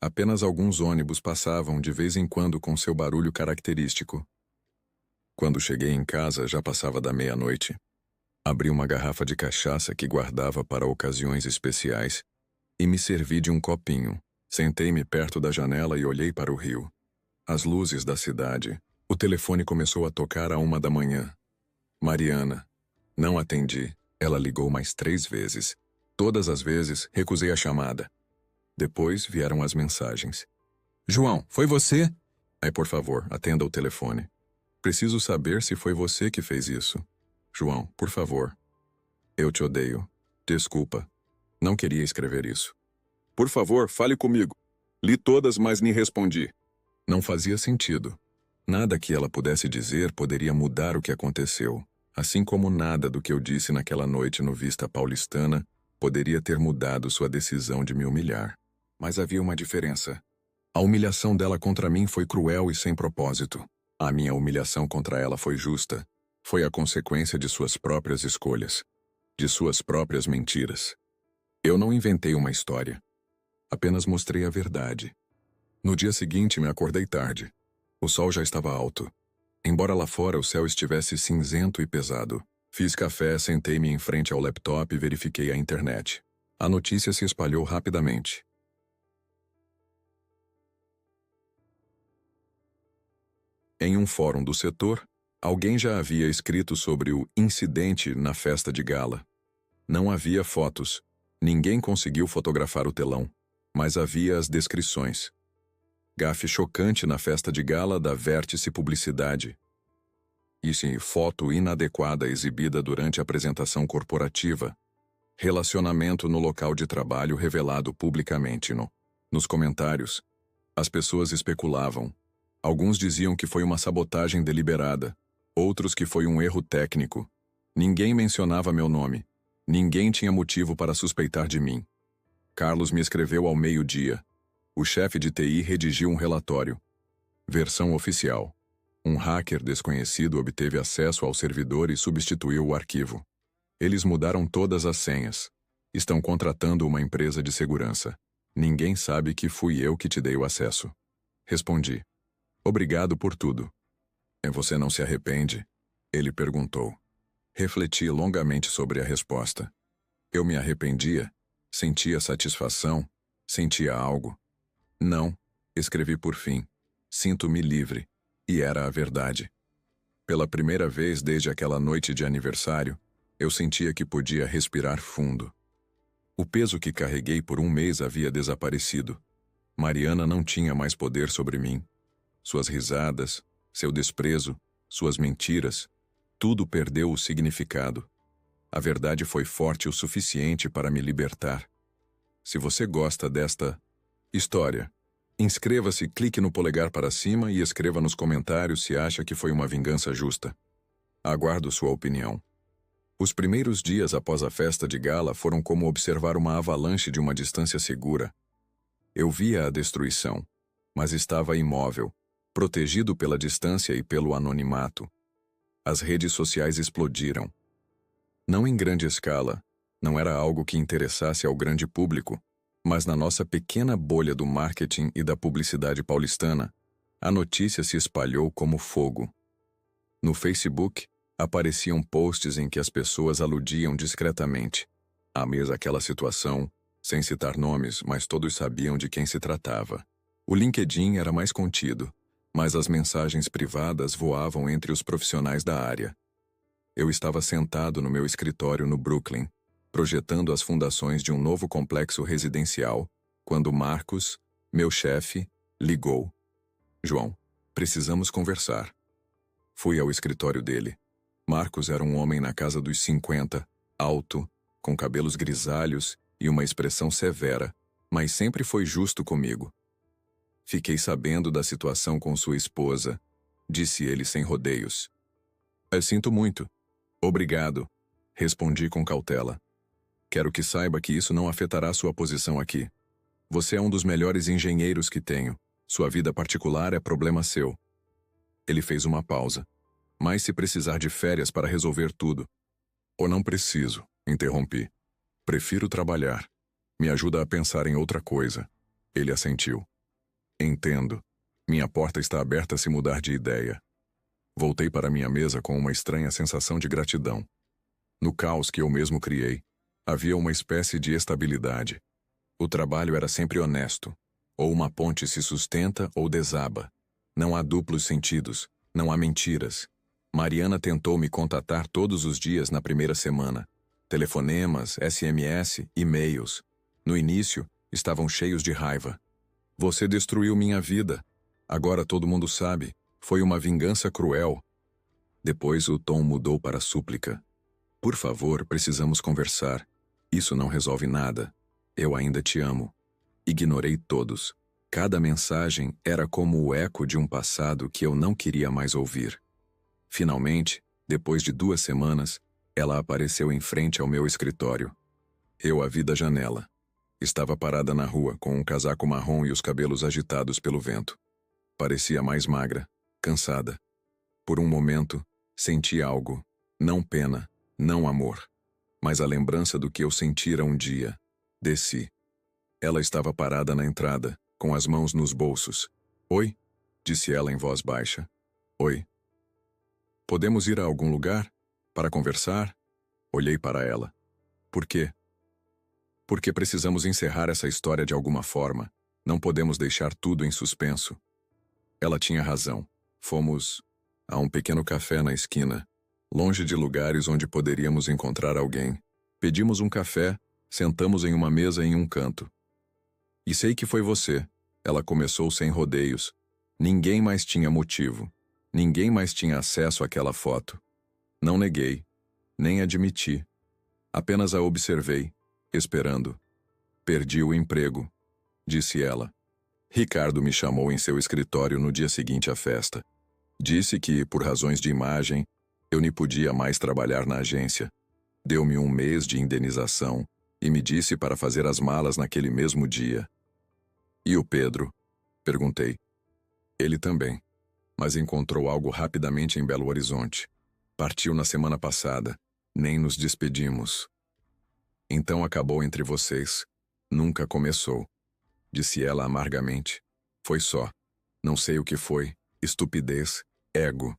Apenas alguns ônibus passavam de vez em quando com seu barulho característico. Quando cheguei em casa, já passava da meia-noite. Abri uma garrafa de cachaça que guardava para ocasiões especiais e me servi de um copinho. Sentei-me perto da janela e olhei para o rio. As luzes da cidade. O telefone começou a tocar à 1 da manhã. Mariana. Não atendi. Ela ligou mais 3 vezes. Todas as vezes, recusei a chamada. Depois vieram as mensagens. João, foi você? Aí, por favor, atenda o telefone. Preciso saber se foi você que fez isso. João, por favor. Eu te odeio. Desculpa. Não queria escrever isso. Por favor, fale comigo. Li todas, mas nem respondi. Não fazia sentido. Nada que ela pudesse dizer poderia mudar o que aconteceu, assim como nada do que eu disse naquela noite no Vista Paulistana poderia ter mudado sua decisão de me humilhar. Mas havia uma diferença. A humilhação dela contra mim foi cruel e sem propósito. A minha humilhação contra ela foi justa. Foi a consequência de suas próprias escolhas, de suas próprias mentiras. Eu não inventei uma história. Apenas mostrei a verdade. No dia seguinte, me acordei tarde. O sol já estava alto. Embora lá fora o céu estivesse cinzento e pesado. Fiz café, sentei-me em frente ao laptop e verifiquei a internet. A notícia se espalhou rapidamente. Em um fórum do setor, alguém já havia escrito sobre o incidente na festa de gala. Não havia fotos. Ninguém conseguiu fotografar o telão. Mas havia as descrições. Gafe chocante na festa de gala da Vértice Publicidade. E sim, foto inadequada exibida durante a apresentação corporativa. Relacionamento no local de trabalho revelado publicamente nos comentários. As pessoas especulavam. Alguns diziam que foi uma sabotagem deliberada. Outros que foi um erro técnico. Ninguém mencionava meu nome. Ninguém tinha motivo para suspeitar de mim. Carlos me escreveu ao meio-dia. O chefe de TI redigiu um relatório. Versão oficial. Um hacker desconhecido obteve acesso ao servidor e substituiu o arquivo. Eles mudaram todas as senhas. Estão contratando uma empresa de segurança. Ninguém sabe que fui eu que te dei o acesso. Respondi. Obrigado por tudo. Você não se arrepende? Ele perguntou. Refleti longamente sobre a resposta. Eu me arrependia? Sentia satisfação? Sentia algo? Não, escrevi por fim. Sinto-me livre. E era a verdade. Pela primeira vez desde aquela noite de aniversário, eu sentia que podia respirar fundo. O peso que carreguei por 1 mês havia desaparecido. Mariana não tinha mais poder sobre mim. Suas risadas, seu desprezo, suas mentiras, tudo perdeu o significado. A verdade foi forte o suficiente para me libertar. Se você gosta desta história, inscreva-se, clique no polegar para cima e escreva nos comentários se acha que foi uma vingança justa. Aguardo sua opinião. Os primeiros dias após a festa de gala foram como observar uma avalanche de uma distância segura. Eu via a destruição, mas estava imóvel, protegido pela distância e pelo anonimato. As redes sociais explodiram. Não em grande escala, não era algo que interessasse ao grande público, mas na nossa pequena bolha do marketing e da publicidade paulistana, a notícia se espalhou como fogo. No Facebook, apareciam posts em que as pessoas aludiam discretamente. À mesa aquela situação, sem citar nomes, mas todos sabiam de quem se tratava. O LinkedIn era mais contido, mas as mensagens privadas voavam entre os profissionais da área. Eu estava sentado no meu escritório no Brooklyn, projetando as fundações de um novo complexo residencial, quando Marcos, meu chefe, ligou. João, precisamos conversar. Fui ao escritório dele. Marcos era um homem na casa dos 50, alto, com cabelos grisalhos e uma expressão severa, mas sempre foi justo comigo. Fiquei sabendo da situação com sua esposa, disse ele sem rodeios. Eu sinto muito. Obrigado, respondi com cautela. Quero que saiba que isso não afetará sua posição aqui. Você é um dos melhores engenheiros que tenho. Sua vida particular é problema seu. Ele fez uma pausa. Mas se precisar de férias para resolver tudo. Ou não preciso, interrompi. Prefiro trabalhar. Me ajuda a pensar em outra coisa. Ele assentiu. Entendo. Minha porta está aberta se mudar de ideia. Voltei para minha mesa com uma estranha sensação de gratidão. No caos que eu mesmo criei, havia uma espécie de estabilidade. O trabalho era sempre honesto. Ou uma ponte se sustenta ou desaba. Não há duplos sentidos, não há mentiras. Mariana tentou me contatar todos os dias na primeira semana. Telefonemas, SMS, e-mails. No início, estavam cheios de raiva. Você destruiu minha vida. Agora todo mundo sabe. Foi uma vingança cruel. Depois o tom mudou para súplica. Por favor, precisamos conversar. Isso não resolve nada. Eu ainda te amo. Ignorei todos. Cada mensagem era como o eco de um passado que eu não queria mais ouvir. Finalmente, depois de 2 semanas, ela apareceu em frente ao meu escritório. Eu a vi da janela. Estava parada na rua, com um casaco marrom e os cabelos agitados pelo vento. Parecia mais magra, cansada. Por um momento, senti algo. Não pena, não amor. Mas a lembrança do que eu sentira um dia. Desci. Ela estava parada na entrada, com as mãos nos bolsos. Oi? Disse ela em voz baixa. Oi. Podemos ir a algum lugar? Para conversar? Olhei para ela. Por quê? Porque precisamos encerrar essa história de alguma forma. Não podemos deixar tudo em suspenso. Ela tinha razão. Fomos a um pequeno café na esquina, longe de lugares onde poderíamos encontrar alguém. Pedimos um café, sentamos em uma mesa em um canto. E sei que foi você. Ela começou sem rodeios. Ninguém mais tinha motivo. Ninguém mais tinha acesso àquela foto. Não neguei, nem admiti. Apenas a observei, esperando. Perdi o emprego, disse ela. Ricardo me chamou em seu escritório no dia seguinte à festa. Disse que, por razões de imagem, eu nem podia mais trabalhar na agência. Deu-me 1 mês de indenização e me disse para fazer as malas naquele mesmo dia. E o Pedro? Perguntei. Ele também, mas encontrou algo rapidamente em Belo Horizonte. Partiu na semana passada. Nem nos despedimos. Então acabou entre vocês. Nunca começou, disse ela amargamente. Foi só. Não sei o que foi. Estupidez. Ego.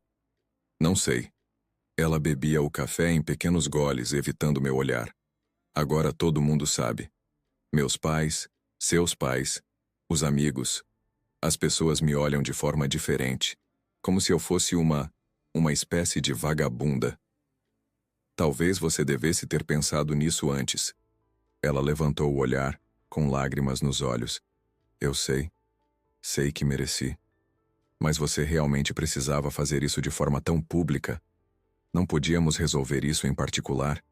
Não sei. Ela bebia o café em pequenos goles, evitando meu olhar. Agora todo mundo sabe. Meus pais, seus pais, os amigos. As pessoas me olham de forma diferente, como se eu fosse uma espécie de vagabunda. Talvez você devesse ter pensado nisso antes. Ela levantou o olhar, com lágrimas nos olhos. Eu sei. Sei que mereci. Mas você realmente precisava fazer isso de forma tão pública? Não podíamos resolver isso em particular?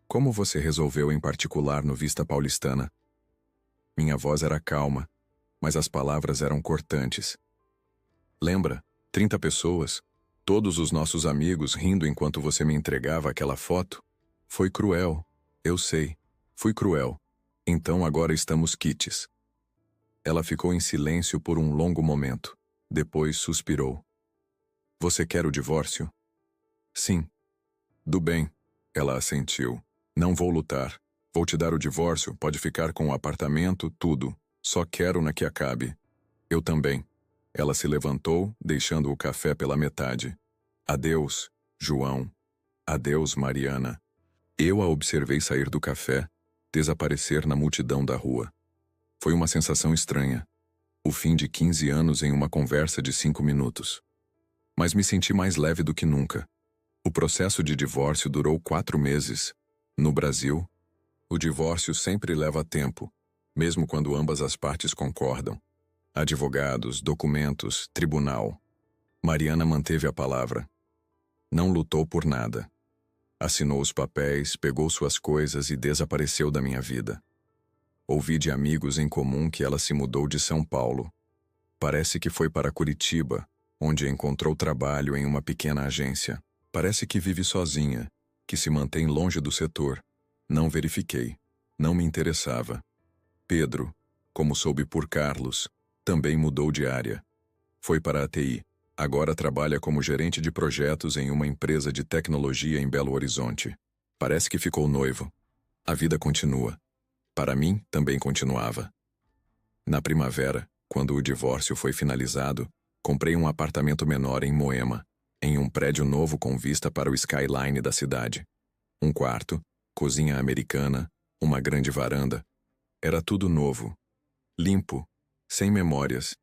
Como você resolveu em particular no Vista Paulistana? Minha voz era calma, mas as palavras eram cortantes. Lembra? 30 pessoas. Todos os nossos amigos rindo enquanto você me entregava aquela foto. Foi cruel. Eu sei. Fui cruel. Então agora estamos quites. Ela ficou em silêncio por um longo momento. Depois suspirou. Você quer o divórcio? Sim. Do bem. Ela assentiu. Não vou lutar. Vou te dar o divórcio, pode ficar com o apartamento, tudo. Só quero na que acabe. Eu também. Ela se levantou, deixando o café pela metade. Adeus, João. Adeus, Mariana. Eu a observei sair do café, desaparecer na multidão da rua. Foi uma sensação estranha. O fim de 15 anos em uma conversa de 5 minutos. Mas me senti mais leve do que nunca. O processo de divórcio durou 4 meses. No Brasil, o divórcio sempre leva tempo, mesmo quando ambas as partes concordam. Advogados, documentos, tribunal. Mariana manteve a palavra. Não lutou por nada. Assinou os papéis, pegou suas coisas e desapareceu da minha vida. Ouvi de amigos em comum que ela se mudou de São Paulo. Parece que foi para Curitiba, onde encontrou trabalho em uma pequena agência. Parece que vive sozinha, que se mantém longe do setor. Não verifiquei. Não me interessava. Pedro, como soube por Carlos, também mudou de área. Foi para a TI. Agora trabalha como gerente de projetos em uma empresa de tecnologia em Belo Horizonte. Parece que ficou noivo. A vida continua. Para mim, também continuava. Na primavera, quando o divórcio foi finalizado, comprei um apartamento menor em Moema, em um prédio novo com vista para o skyline da cidade. Um quarto, cozinha americana, uma grande varanda. Era tudo novo. Limpo, sem memórias.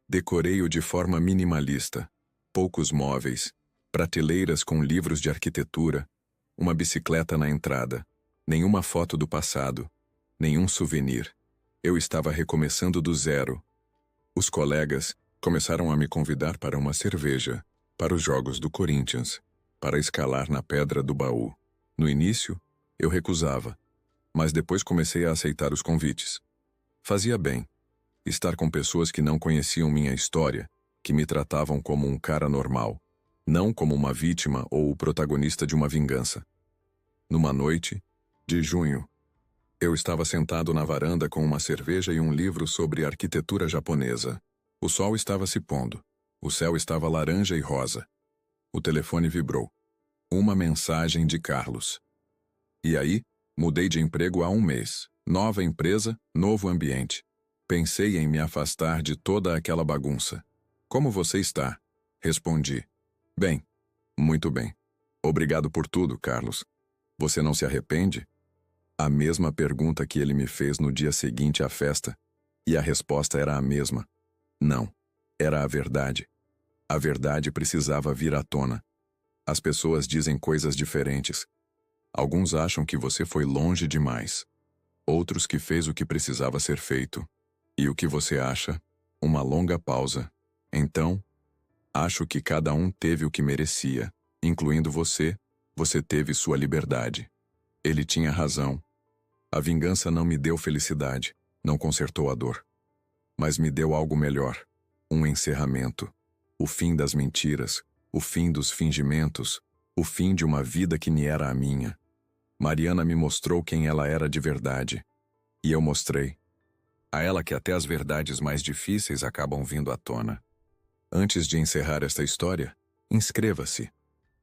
Decorei-o de forma minimalista. Poucos móveis, prateleiras com livros de arquitetura, uma bicicleta na entrada, nenhuma foto do passado, nenhum souvenir. Eu estava recomeçando do zero. Os colegas começaram a me convidar para uma cerveja, para os jogos do Corinthians, para escalar na Pedra do Baú. No início, eu recusava, mas depois comecei a aceitar os convites. Fazia bem. Estar com pessoas que não conheciam minha história, que me tratavam como um cara normal, não como uma vítima ou o protagonista de uma vingança. Numa noite, de junho, eu estava sentado na varanda com uma cerveja e um livro sobre arquitetura japonesa. O sol estava se pondo. O céu estava laranja e rosa. O telefone vibrou. Uma mensagem de Carlos. E aí, mudei de emprego há 1 mês. Nova empresa, novo ambiente. Pensei em me afastar de toda aquela bagunça. Como você está? Respondi. Bem. Muito bem. Obrigado por tudo, Carlos. Você não se arrepende? A mesma pergunta que ele me fez no dia seguinte à festa. E a resposta era a mesma. Não. Era a verdade. A verdade precisava vir à tona. As pessoas dizem coisas diferentes. Alguns acham que você foi longe demais. Outros que fez o que precisava ser feito. E o que você acha? Uma longa pausa. Então, acho que cada um teve o que merecia, incluindo você. Você teve sua liberdade. Ele tinha razão. A vingança não me deu felicidade, não consertou a dor. Mas me deu algo melhor. Um encerramento. O fim das mentiras, o fim dos fingimentos, o fim de uma vida que nem era a minha. Mariana me mostrou quem ela era de verdade. E eu mostrei. A ela que até as verdades mais difíceis acabam vindo à tona. Antes de encerrar esta história, inscreva-se.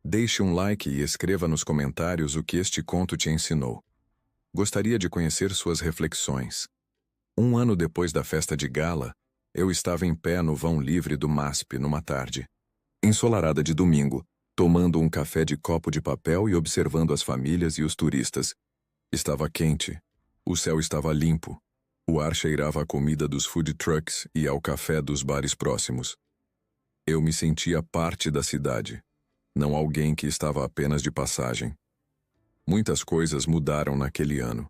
Deixe um like e escreva nos comentários o que este conto te ensinou. Gostaria de conhecer suas reflexões. 1 ano depois da festa de gala, eu estava em pé no vão livre do MASP numa tarde, ensolarada de domingo, tomando um café de copo de papel e observando as famílias e os turistas. Estava quente. O céu estava limpo. O ar cheirava a comida dos food trucks e ao café dos bares próximos. Eu me sentia parte da cidade, não alguém que estava apenas de passagem. Muitas coisas mudaram naquele ano.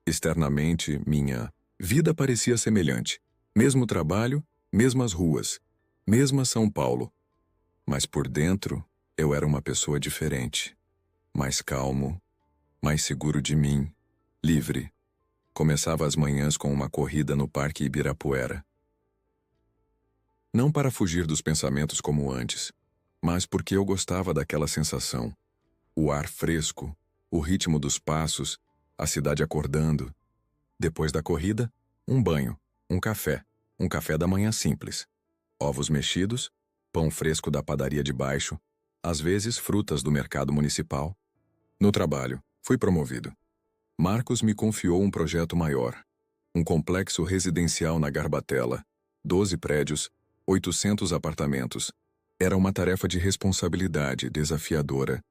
Externamente, minha vida parecia semelhante. Mesmo trabalho, mesmas ruas, mesma São Paulo. Mas por dentro, eu era uma pessoa diferente. Mais calmo, mais seguro de mim, livre. Começava as manhãs com uma corrida no Parque Ibirapuera. Não para fugir dos pensamentos como antes, mas porque eu gostava daquela sensação. O ar fresco, o ritmo dos passos, a cidade acordando. Depois da corrida, um banho, um café da manhã simples. Ovos mexidos, pão fresco da padaria de baixo, às vezes frutas do mercado municipal. No trabalho, fui promovido. Marcos me confiou um projeto maior. Um complexo residencial na Garbatella, 12 prédios, 800 apartamentos. Era uma tarefa de responsabilidade desafiadora,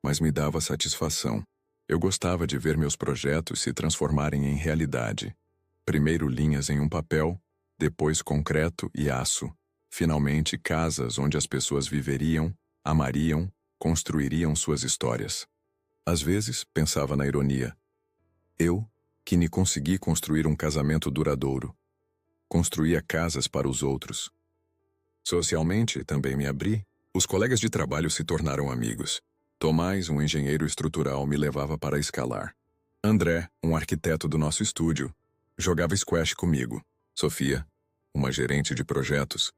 mas me dava satisfação. Eu gostava de ver meus projetos se transformarem em realidade. Primeiro linhas em um papel, depois concreto e aço. Finalmente casas onde as pessoas viveriam, amariam, construiriam suas histórias. Às vezes, pensava na ironia. Eu, que nem consegui construir um casamento duradouro. Construía casas para os outros. Socialmente, também me abri. Os colegas de trabalho se tornaram amigos. Tomás, um engenheiro estrutural, me levava para escalar. André, um arquiteto do nosso estúdio, jogava squash comigo. Sofia, uma gerente de projetos,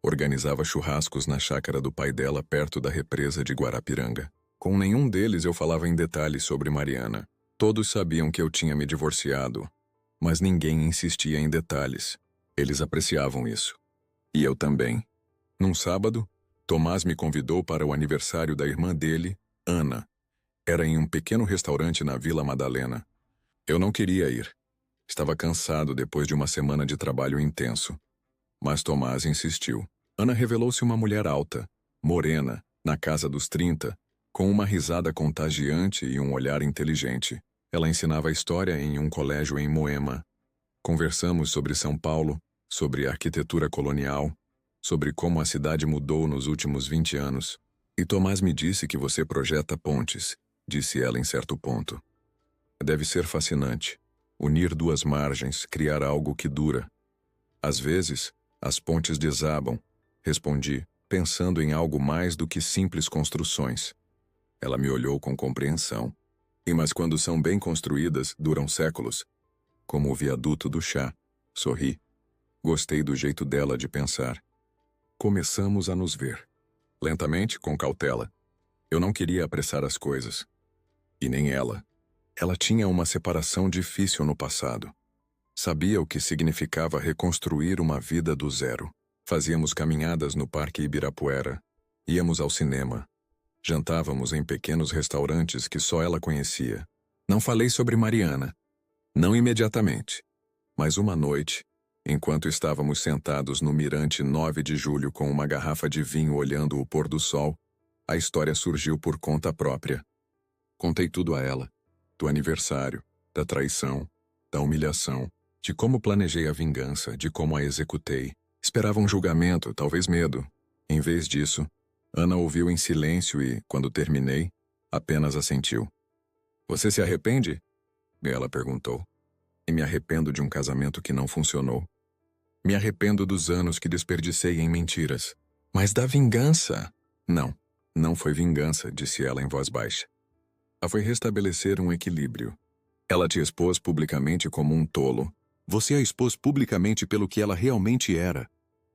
organizava churrascos na chácara do pai dela perto da represa de Guarapiranga. Com nenhum deles eu falava em detalhes sobre Mariana. Todos sabiam que eu tinha me divorciado, mas ninguém insistia em detalhes. Eles apreciavam isso. E eu também. Num sábado, Tomás me convidou para o aniversário da irmã dele, Ana. Era em um pequeno restaurante na Vila Madalena. Eu não queria ir. Estava cansado depois de uma semana de trabalho intenso. Mas Tomás insistiu. Ana revelou-se uma mulher alta, morena, na casa dos 30, com uma risada contagiante e um olhar inteligente. Ela ensinava história em um colégio em Moema. Conversamos sobre São Paulo, sobre arquitetura colonial, sobre como a cidade mudou nos últimos 20 anos. E Tomás me disse que você projeta pontes, disse ela em certo ponto. Deve ser fascinante. Unir duas margens, criar algo que dura. Às vezes, as pontes desabam, respondi, pensando em algo mais do que simples construções. Ela me olhou com compreensão. Mas quando são bem construídas, duram séculos. Como o viaduto do chá. Sorri. Gostei do jeito dela de pensar. Começamos a nos ver. Lentamente, com cautela. Eu não queria apressar as coisas. E nem ela. Ela tinha uma separação difícil no passado. Sabia o que significava reconstruir uma vida do zero. Fazíamos caminhadas no Parque Ibirapuera. Íamos ao cinema. Jantávamos em pequenos restaurantes que só ela conhecia. Não falei sobre Mariana. Não imediatamente. Mas uma noite, enquanto estávamos sentados no Mirante 9 de Julho com uma garrafa de vinho olhando o pôr do sol, a história surgiu por conta própria. Contei tudo a ela. Do aniversário, da traição, da humilhação, de como planejei a vingança, de como a executei. Esperava um julgamento, talvez medo. Em vez disso, Ana ouviu em silêncio e, quando terminei, apenas assentiu. Você se arrepende? Ela perguntou. E me arrependo de um casamento que não funcionou. Me arrependo dos anos que desperdicei em mentiras. Mas da vingança? Não, não foi vingança, disse ela em voz baixa. Foi restabelecer um equilíbrio. Ela te expôs publicamente como um tolo. Você a expôs publicamente pelo que ela realmente era.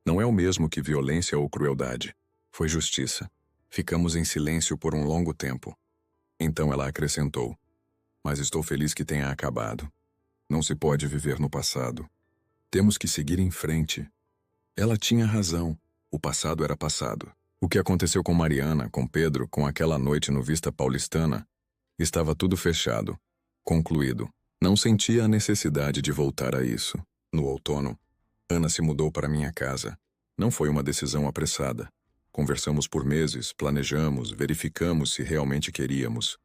Não é o mesmo que violência ou crueldade. Foi justiça. Ficamos em silêncio por um longo tempo. Então ela acrescentou. Mas estou feliz que tenha acabado. Não se pode viver no passado. Temos que seguir em frente. Ela tinha razão. O passado era passado. O que aconteceu com Mariana, com Pedro, com aquela noite no Vista Paulistana, estava tudo fechado, concluído. Não sentia a necessidade de voltar a isso. No outono, Ana se mudou para minha casa. Não foi uma decisão apressada. Conversamos por meses, planejamos, verificamos se realmente queríamos.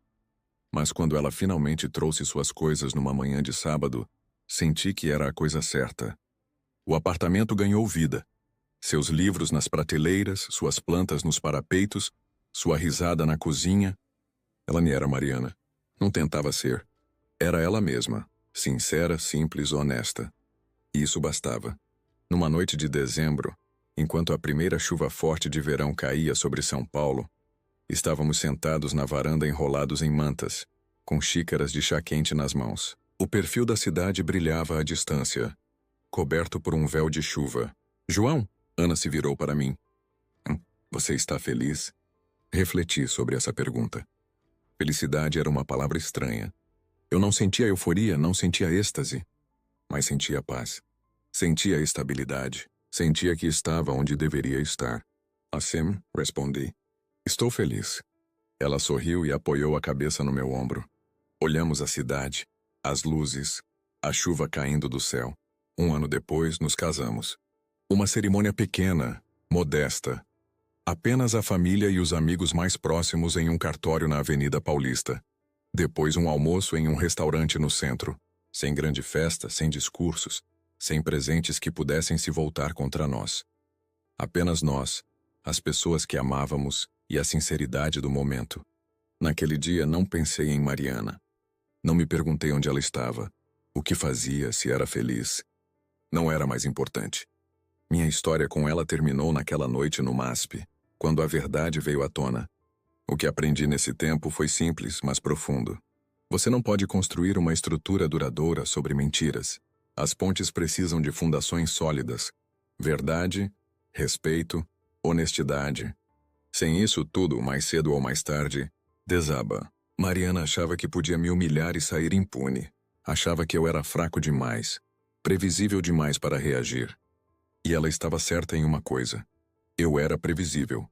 Mas quando ela finalmente trouxe suas coisas numa manhã de sábado, senti que era a coisa certa. O apartamento ganhou vida. Seus livros nas prateleiras, suas plantas nos parapeitos, sua risada na cozinha. Ela nem era Mariana. Não tentava ser. Era ela mesma, sincera, simples, honesta. E isso bastava. Numa noite de dezembro, enquanto a primeira chuva forte de verão caía sobre São Paulo, estávamos sentados na varanda enrolados em mantas, com xícaras de chá quente nas mãos. O perfil da cidade brilhava à distância, coberto por um véu de chuva. João, Ana se virou para mim. Você está feliz? Refleti sobre essa pergunta. Felicidade era uma palavra estranha. Eu não sentia euforia, não sentia êxtase, mas sentia paz. Sentia estabilidade. Sentia que estava onde deveria estar. Assim, respondi. Estou feliz. Ela sorriu e apoiou a cabeça no meu ombro. Olhamos a cidade, as luzes, a chuva caindo do céu. 1 ano depois, nos casamos. Uma cerimônia pequena, modesta. Apenas a família e os amigos mais próximos em um cartório na Avenida Paulista. Depois um almoço em um restaurante no centro. Sem grande festa, sem discursos, sem presentes que pudessem se voltar contra nós. Apenas nós, as pessoas que amávamos e a sinceridade do momento. Naquele dia não pensei em Mariana. Não me perguntei onde ela estava, o que fazia, se era feliz. Não era mais importante. Minha história com ela terminou naquela noite no MASP, quando a verdade veio à tona. O que aprendi nesse tempo foi simples, mas profundo. Você não pode construir uma estrutura duradoura sobre mentiras. As pontes precisam de fundações sólidas. Verdade, respeito, honestidade. Sem isso tudo, mais cedo ou mais tarde, desaba. Mariana achava que podia me humilhar e sair impune. Achava que eu era fraco demais, previsível demais para reagir. E ela estava certa em uma coisa. Eu era previsível.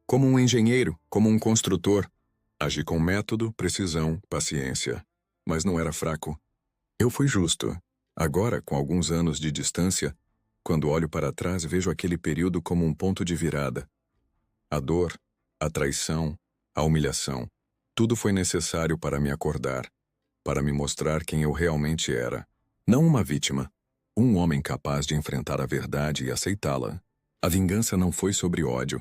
Como um engenheiro, como um construtor. Agi com método, precisão, paciência. Mas não era fraco. Eu fui justo. Agora, com alguns anos de distância, quando olho para trás, vejo aquele período como um ponto de virada. A dor, a traição, a humilhação. Tudo foi necessário para me acordar, para me mostrar quem eu realmente era. Não uma vítima. Um homem capaz de enfrentar a verdade e aceitá-la. A vingança não foi sobre ódio.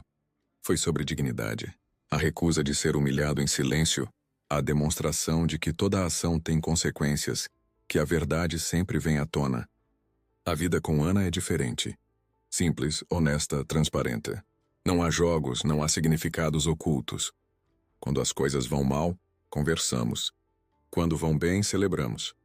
Foi sobre dignidade. A recusa de ser humilhado em silêncio. A demonstração de que toda ação tem consequências, que a verdade sempre vem à tona. A vida com Ana é diferente. Simples, honesta, transparente. Não há jogos, não há significados ocultos. Quando as coisas vão mal, conversamos. Quando vão bem, celebramos.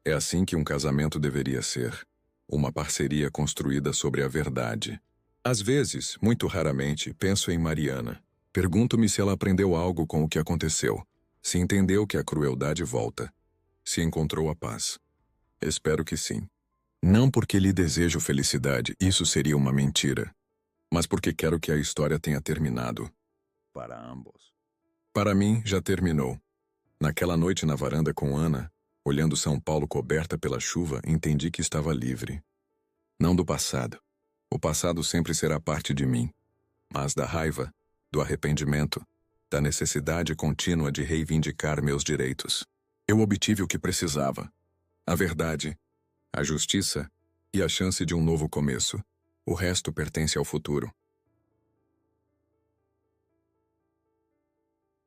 É assim que um casamento deveria ser. Uma parceria construída sobre a verdade. Às vezes, muito raramente, penso em Mariana. Pergunto-me se ela aprendeu algo com o que aconteceu. Se entendeu que a crueldade volta. Se encontrou a paz. Espero que sim. Não porque lhe desejo felicidade, isso seria uma mentira. Mas porque quero que a história tenha terminado. Para ambos. Para mim, já terminou. Naquela noite na varanda com Ana, olhando São Paulo coberta pela chuva, entendi que estava livre. Não do passado. O passado sempre será parte de mim. Mas da raiva, do arrependimento, da necessidade contínua de reivindicar meus direitos. Eu obtive o que precisava. A verdade, a justiça e a chance de um novo começo. O resto pertence ao futuro.